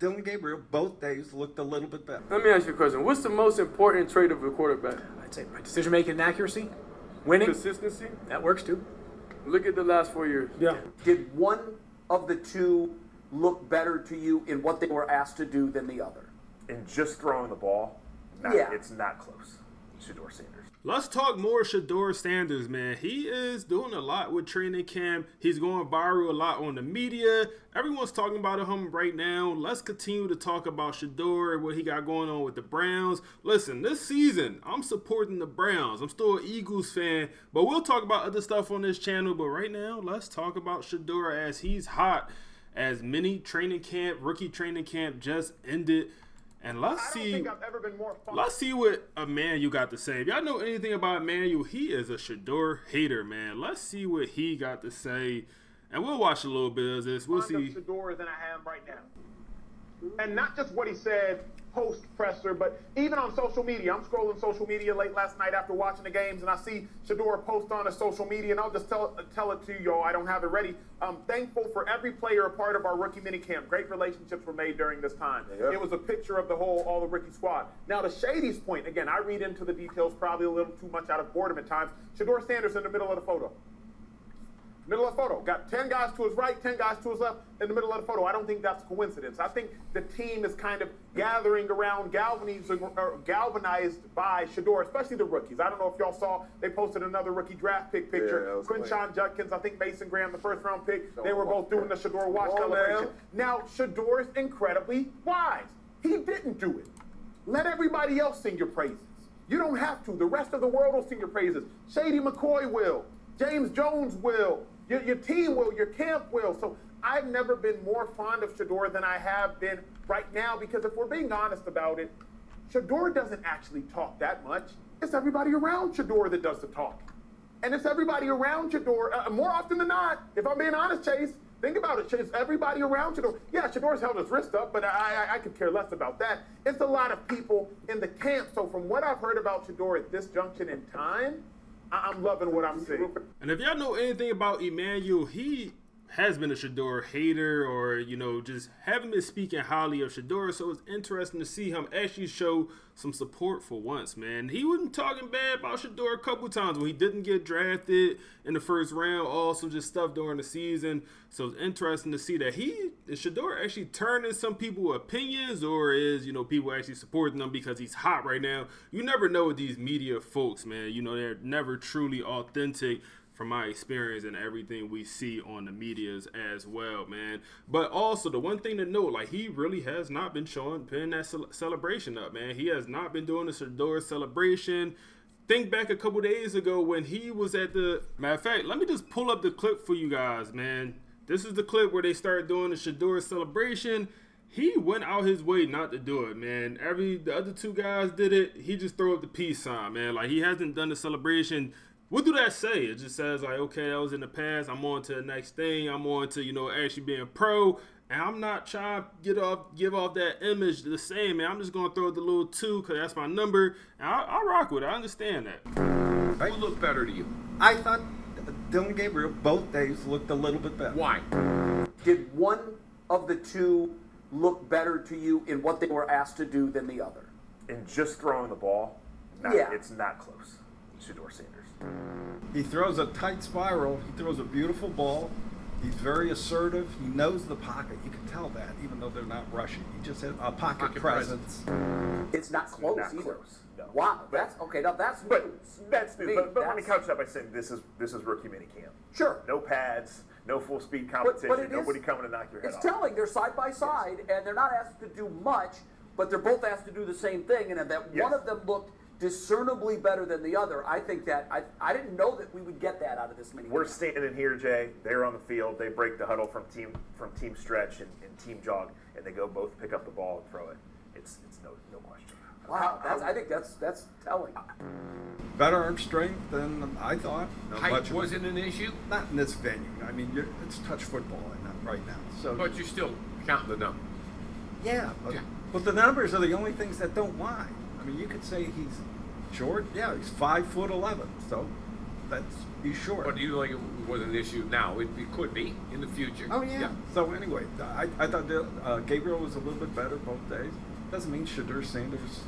Dylan Gabriel, both days looked a little bit better. Let me ask you a question. What's the most important trait of a quarterback? I'd say decision making and accuracy, winning. Consistency? That works too. Look at the last 4 years. Yeah. Did one of the two look better to you in what they were asked to do than the other? And just throwing the ball, it's not close. Shedeur Sanders. Let's talk more Shedeur Sanders, man. He is doing a lot with training camp. He's going viral a lot on the media. Everyone's talking about him right now. Let's continue to talk about Shedeur, what he got going on with the Browns. Listen, this season, I'm supporting the Browns. I'm still an Eagles fan, but we'll talk about other stuff on this channel. But right now, let's talk about Shedeur as he's hot, as mini training camp, rookie training camp just ended. And let's see what Emmanuel got to say. If y'all know anything about Emmanuel, he is a Shedeur hater, man. Let's see what he got to say. And we'll watch a little bit of this. We'll see. Shedeur than I am right now. And not just what he said post presser, but even on social media. I'm scrolling social media late last night after watching the games, and I see Shedeur post on his social media, and I'll just tell it to you, I don't have it ready. I'm thankful for every player a part of our rookie minicamp. Great relationships were made during this time. Yeah. It was a picture of all the rookie squad. Now, to Shady's point, again, I read into the details probably a little too much out of boredom at times. Shedeur Sanders in the middle of the photo. Middle of the photo. Got 10 guys to his right, 10 guys to his left in the middle of the photo. I don't think that's a coincidence. I think the team is kind of gathering around, galvanized by Shedeur, especially the rookies. I don't know if y'all saw, they posted another rookie draft pick picture. Yeah, Quinshawn Judkins, I think Mason Graham, the first round pick. They were both doing the Shedeur watch celebration. Man. Now, Shedeur's incredibly wise. He didn't do it. Let everybody else sing your praises. You don't have to. The rest of the world will sing your praises. Shady McCoy will. James Jones will. Your team will, your camp will. So I've never been more fond of Shedeur than I have been right now, because if we're being honest about it, Shedeur doesn't actually talk that much. It's everybody around Shedeur that does the talk. And it's everybody around Shedeur, more often than not, if I'm being honest, Chase, think about it, Chase, everybody around Shedeur. Yeah, Shedeur's held his wrist up, but I could care less about that. It's a lot of people in the camp. So from what I've heard about Shedeur at this junction in time, I'm loving what I'm seeing. And if y'all know anything about Emmanuel, he has been a Shedeur hater, or, just haven't been speaking highly of Shedeur. So it's interesting to see him actually show some support for once, man. He wasn't talking bad about Shedeur a couple times when he didn't get drafted in the first round, also just stuff during the season. So it's interesting to see that is Shedeur actually turning some people's opinions, or is, people actually supporting him because he's hot right now. You never know with these media folks, man. They're never truly authentic, from my experience and everything we see on the medias as well, man. But also, the one thing to note, he really has not been putting that celebration up, man. He has not been doing the Shedeur celebration. Think back a couple days ago when he was at the... Matter of fact, let me just pull up the clip for you guys, man. This is the clip where they started doing the Shedeur celebration. He went out his way not to do it, man. The other two guys did it. He just threw up the peace sign, man. He hasn't done the celebration. What do that say? It just says, okay, that was in the past. I'm on to the next thing. I'm on to, actually being pro. And I'm not trying to give off that image the same, man. I'm just going to throw the little 2 because that's my number. And I'll rock with it. I understand that. Right? Who looked better to you? I thought Dylan Gabriel, both days looked a little bit better. Why? Did one of the two look better to you in what they were asked to do than the other? And just throwing the ball, it's not close. Shedeur Sanders. He throws a tight spiral. He throws a beautiful ball. He's very assertive. He knows the pocket. You can tell that, even though they're not rushing. He just has a pocket presence. It's not close not either. Close, no. Wow, that's okay. Now that's but news. that's new. But let me couch that by saying this is rookie minicamp. Sure. No pads, no full speed competition. But nobody coming to knock your head off. It's telling. They're side by side, and they're not asked to do much, but they're both asked to do the same thing. And that one of them looked discernibly better than the other. I think that I didn't know that we would get that out of this mini. We're standing in here, Jay. They're on the field. They break the huddle from team stretch and team jog, and they go both pick up the ball and throw it. It's no question. Wow, I think that's telling. Better arm strength than I thought. Height wasn't an issue? Not in this venue. I mean, it's touch football right now. So, but you're still counting the number. Yeah, but the numbers are the only things that don't lie. I mean, you could say he's short. Yeah, he's 5'11". So he's short. But do you like it was an issue now? It could be in the future. Oh yeah. So anyway, I thought that, Gabriel was a little bit better both days. Doesn't mean Shedeur Sanders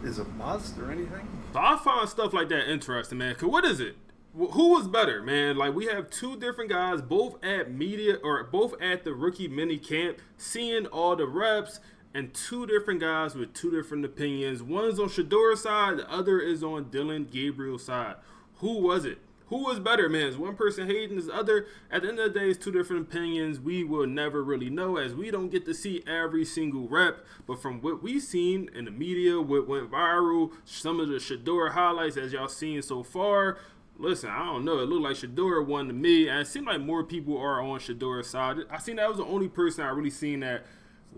is a bust or anything. So I find stuff like that interesting, man. Cause what is it? Who was better, man? Like, we have two different guys, both at the rookie mini camp, seeing all the reps, and two different guys with two different opinions. One's on Shedeur's side, the other is on Dylan Gabriel's side. Who was it? Who was better, man? Is one person hating this other? At the end of the day, it's two different opinions. We will never really know, as we don't get to see every single rep. But from what we've seen in the media, what went viral, some of the Shedeur highlights as y'all seen so far, listen, I don't know. It looked like Shedeur won to me, and it seemed like more people are on Shedeur's side. I seen that was the only person I really seen that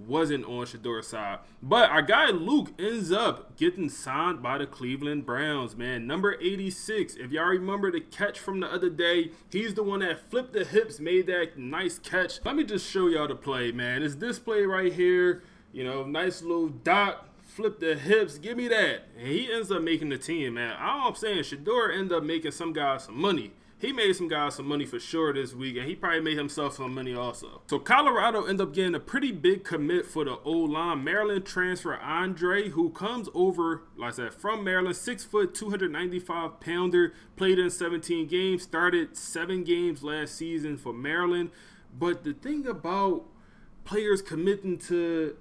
wasn't on Shedeur's side. But our guy Luke ends up getting signed by the Cleveland Browns, man. Number 86. If y'all remember the catch from the other day, he's the one that flipped the hips, made that nice catch. Let me just show y'all the play, man. It's this play right here. You know, nice little dot. Flip the hips, give me that. And he ends up making the team, man. All I'm saying, Shedeur ended up making some guys some money. He made some guys some money for sure this week, and he probably made himself some money also. So Colorado ended up getting a pretty big commit for the O-line. Maryland transfer Andre, who comes over, like I said, from Maryland, 6 foot, 295 pounder, played in 17 games, started 7 games last season for Maryland. But the thing about players committing to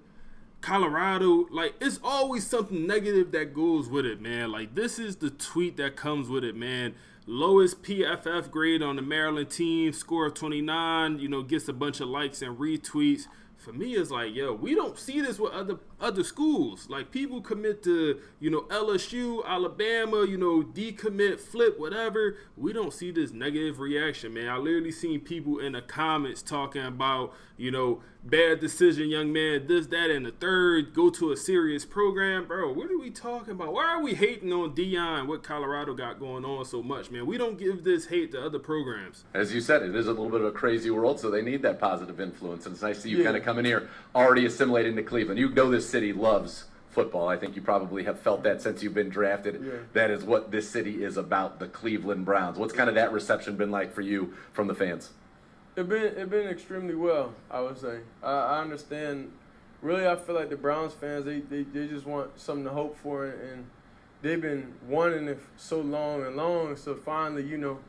Colorado, like, it's always something negative that goes with it, man. Like, this is the tweet that comes with it, man. Lowest PFF grade on the Maryland team, score of 29, you know, gets a bunch of likes and retweets. For me, it's like, yo, we don't see this with other schools. Like, people commit to, you know, LSU, Alabama, you know, decommit, flip, whatever. We don't see this negative reaction, man. I literally seen people in the comments talking about, you know, bad decision, young man, this, that, and the third, go to a serious program. Bro, what are we talking about? Why are we hating on Deion, what Colorado got going on so much, man? We don't give this hate to other programs. As you said, it is a little bit of a crazy world, so they need that positive influence. And it's nice to see you kind of come in here already assimilating to Cleveland. You know this city loves football. I think you probably have felt that since you've been drafted. Yeah. That is what this city is about, the Cleveland Browns. What's kind of that reception been like for you from the fans? It been extremely well, I would say. I understand. Really, I feel like the Browns fans, they just want something to hope for, and they've been wanting it so long. So finally, you know,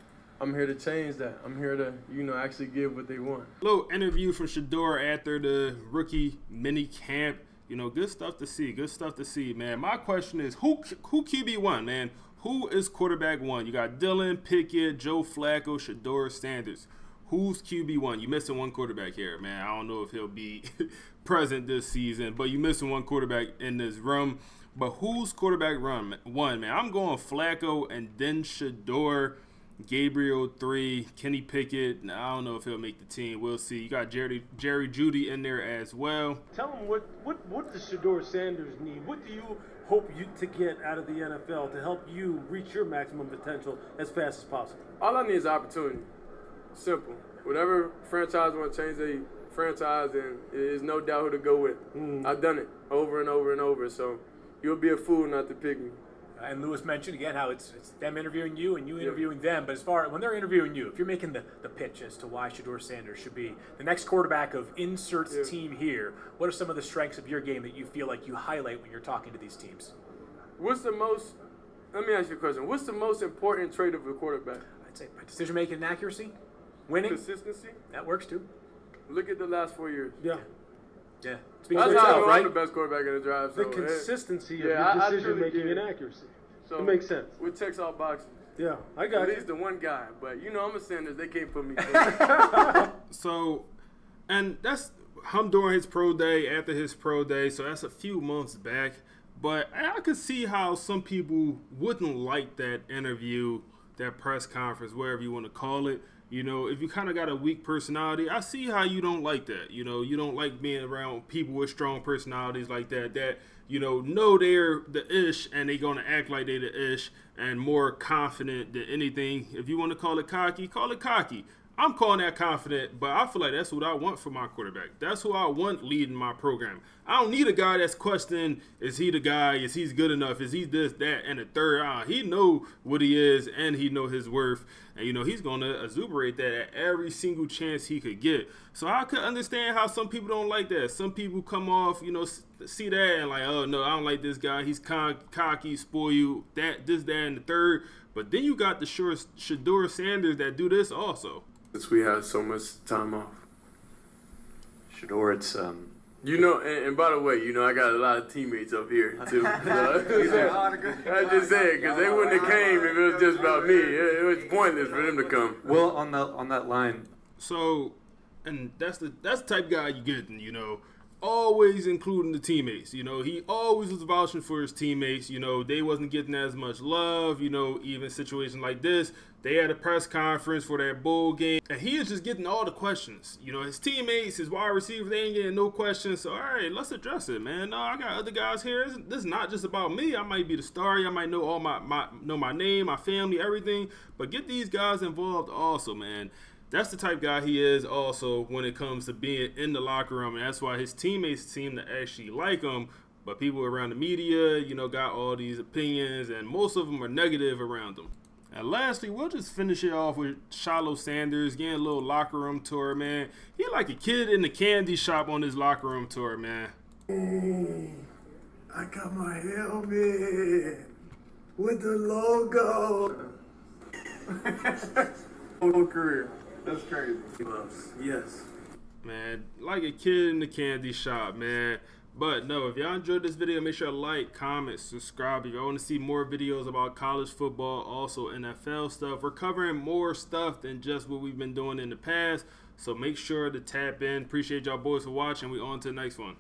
I'm here to change that. I'm here to, you know, actually give what they want. Little interview from Shedeur after the rookie mini camp. You know, good stuff to see. Good stuff to see, man. My question is, who QB1, man? Who is quarterback one? You got Dylan, Pickett, Joe Flacco, Shedeur Sanders. Who's QB1? You missing one quarterback here, man. I don't know if he'll be present this season, but you missing one quarterback in this room. But who's quarterback one, man? I'm going Flacco and then Shedeur, Gabriel 3, Kenny Pickett. I don't know if he'll make the team. We'll see. You got Jerry Jeudy in there as well. Tell him what does Shedeur Sanders need? What do you hope to get out of the NFL to help you reach your maximum potential as fast as possible? All I need is opportunity. Simple. Whatever franchise want to change their franchise, and there's no doubt who to go with. I've done it over and over and over, so you'll be a fool not to pick me. And Lewis mentioned again how it's them interviewing you and you interviewing them. But as far when they're interviewing you, if you're making the pitch as to why Shedeur Sanders should be the next quarterback of inserts team here, what are some of the strengths of your game that you feel like you highlight when you're talking to these teams? Let me ask you a question. What's the most important trait of a quarterback? I'd say decision making and accuracy. Winning. Consistency. That works too. Look at the last 4 years. Yeah. Yeah. That's how I'm the best quarterback in the drive. The So, consistency of your decision making and accuracy. So it makes sense. With checks all boxes. Yeah, I got At you. least the one guy, but you know I'm a Sanders. They can't put me. So, and that's him during his pro day, after his pro day. So that's a few months back. But I could see how some people wouldn't like that interview, that press conference, whatever you want to call it. You know, if you kind of got a weak personality, I see how you don't like that. You know, you don't like being around people with strong personalities like that, you know they're the ish and they going to act like they the ish and more confident than anything. If you want to call it cocky, call it cocky. I'm calling that confident, but I feel like that's what I want for my quarterback. That's who I want leading my program. I don't need a guy that's questioning, is he the guy, is he good enough, is he this, that, and the third. He know what he is, and he know his worth. And, he's going to exuberate that at every single chance he could get. So I could understand how some people don't like that. Some people come off, see that and like, oh, no, I don't like this guy. He's cocky, spoiled, that, this, that, and the third. But then you got the Shedeur Sanders that do this also. Since we have so much time off. Shedeur, it's And by the way, I got a lot of teammates up here too. I just saying, because they wouldn't have came if it was just about me. It was pointless for them to come. Well, on that line. So, and that's the type of guy you getting, always including the teammates. He always was vouching for his teammates. They wasn't getting as much love. Even situations like this, they had a press conference for that bowl game, and he is just getting all the questions. His teammates, his wide receivers, they ain't getting no questions. So, all right, let's address it, man. No, I got other guys here. This is not just about me. I might be the star. I might know all know my name, my family, everything. But get these guys involved also, man. That's the type guy he is also when it comes to being in the locker room, and that's why his teammates seem to actually like him. But people around the media, got all these opinions, and most of them are negative around him. And lastly, we'll just finish it off with Shilo Sanders getting a little locker room tour, man. He like a kid in the candy shop on his locker room tour, man. Hey, I got my helmet with the logo. Whole career. That's crazy. Yes. Man, like a kid in the candy shop, man. But no, if y'all enjoyed this video, make sure to like, comment, subscribe. If y'all want to see more videos about college football, also NFL stuff, we're covering more stuff than just what we've been doing in the past. So make sure to tap in. Appreciate y'all boys for watching. We on to the next one.